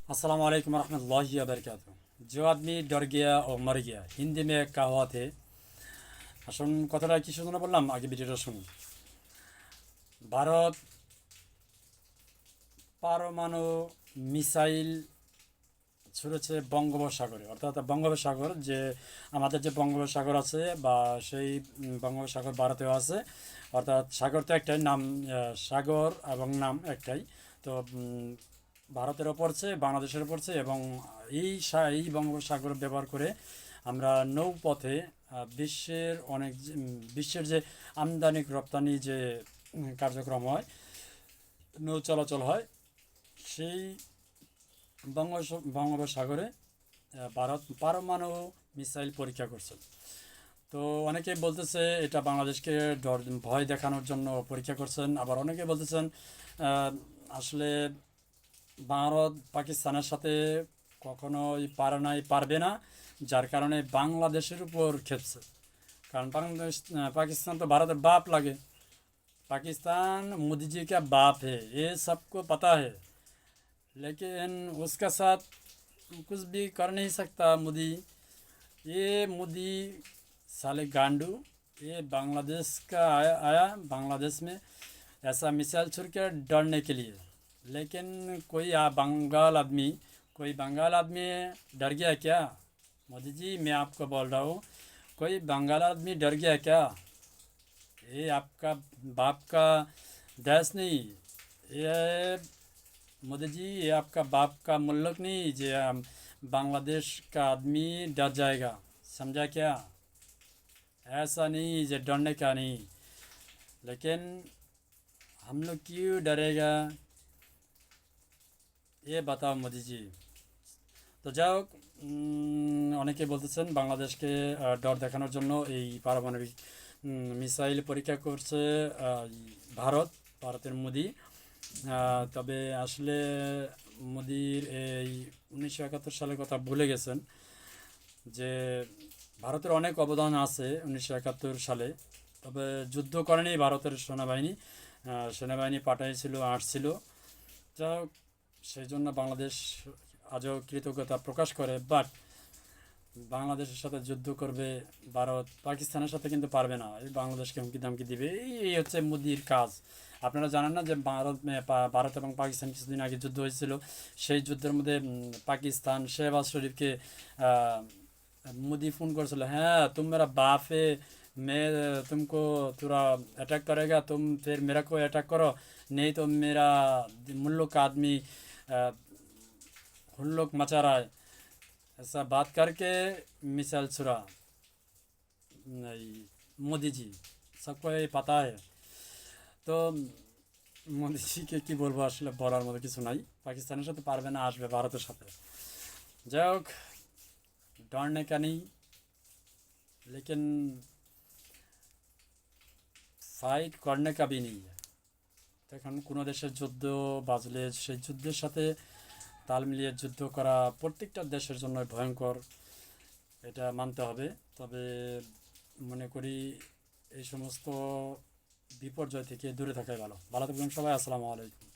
अस्सलाम वालेकुम रहमतुल्लाहि व बरकातुहू। जो आदमी डर गया और मर गया, हिंदी में एक कहावत है। আসুন কথাটা কি জন্য বললাম, আগে ভিডিওটা শুনুন। ভারত পারমাণু মিসাইল ছুড়েছে বঙ্গোপসাগরে, অর্থাৎ বঙ্গোপসাগর যে আমাদের যে বঙ্গোপসাগর আছে বা সেই বঙ্গোপসাগর ভারতেও আছে, অর্থাৎ সাগর তো একটাই, নাম সাগর এবং নাম একটাই। তো ভারতেরও পড়ছে, বাংলাদেশেরও পড়ছে, এবং এই বঙ্গোপসাগর ব্যবহার করে আমরা নৌপথে বিশ্বের যে আমদানি রপ্তানি যে কার্যক্রম হয়, নৌ চলাচল হয়, সেই বঙ্গোপসাগরে ভারত পারমাণু মিসাইল পরীক্ষা করছে। তো অনেকে বলতেছে এটা বাংলাদেশকে ভয় দেখানোর জন্য পরীক্ষা করছেন, আবার অনেকে বলতেছেন আসলে ভারত পাকিস্তানের সাথে কখনোই পারবে না, যার কারণে বাংলাদেশের উপর খেপছে। কারণ पाकिस्तान तो भारत बाप लगे। पाकिस्तान मोदी जी का बाप है, ये सबको पता है, लेकिन उसका साथ कुछ भी कर नहीं सकता मोदी। ये मोदी साले गांडू, ये बांग्लादेश का आया बांग्लादेश में ऐसा मिसाइल छुड़ कर डरने के लिए। लेकिन कोई बंगाल आदमी डर गया क्या? मोदी जी, मैं आपको बोल रहा हूँ, कोई बंगाल आदमी डर गया क्या? ये आपका बाप का देश नहीं, ये मोदी जी, ये आपका बाप का मुल्क नहीं जे बांग्लादेश का आदमी डर जाएगा, समझा क्या? ऐसा नहीं, जे डरने का नहीं। लेकिन हम लोग क्यों डरेगा, ये बताओ मोदी जी। তো যাই হোক, অনেকে বলতেছেন বাংলাদেশকে ডর দেখানোর জন্য এই পারমাণবিক মিসাইল পরীক্ষা করছে ভারতের মোদি। তবে আসলে মোদির এই 1971 সালের কথা ভুলে গেছেন যে ভারতের অনেক অবদান আছে 1971 সালে। তবে যুদ্ধ করেনি ভারতের সেনাবাহিনী পাঠিয়েছিল, আসছিল। যা হোক, সেই জন্য বাংলাদেশ আজও কৃতজ্ঞতা প্রকাশ করে। বাট বাংলাদেশের সাথে যুদ্ধ করবে ভারত, পাকিস্তানের সাথে কিন্তু পারবে না। এই বাংলাদেশকে হুমকি দামকি দিবে, এই হচ্ছে মোদির কাজ। আপনারা জানেন না যে ভারত এবং পাকিস্তান কিছুদিন আগে যুদ্ধ হয়েছিল। সেই যুদ্ধের মধ্যে পাকিস্তান শেহবাজ শরীফকে मोदी फ़ोन कर, हाँ तुम मेरा बाप है, मैं तुमको थोड़ा अटैक करेगा, तुम फिर मेरा को अटैक करो, नहीं तो मेरा मुल्क का आदमी हुल्लोक मचा रहा है। ऐसा बात करके मिसाइल छुड़ा मोदी जी, सबको ये पता है। তো মোদি জিকে কী বলবো, আসলে বলার মতো কিছু নাই। পাকিস্তানের সাথে পারবে না, আসবে ভারতের সাথে। যাই হোক, डरने का नहीं, लेकिन ফাইট করনে का भी नहीं है। এখন কোনো দেশের যুদ্ধ বাজলে সেই যুদ্ধের সাথে তাল মিলিয়ে যুদ্ধ করা প্রত্যেকটা দেশের জন্য ভয়ঙ্কর, এটা মানতে হবে। তবে মনে করি এই সমস্ত বিপর্যয় থেকে দূরে থাকাই ভালো। ভালো থাকবেন সবাই, আসসালামু আলাইকুম।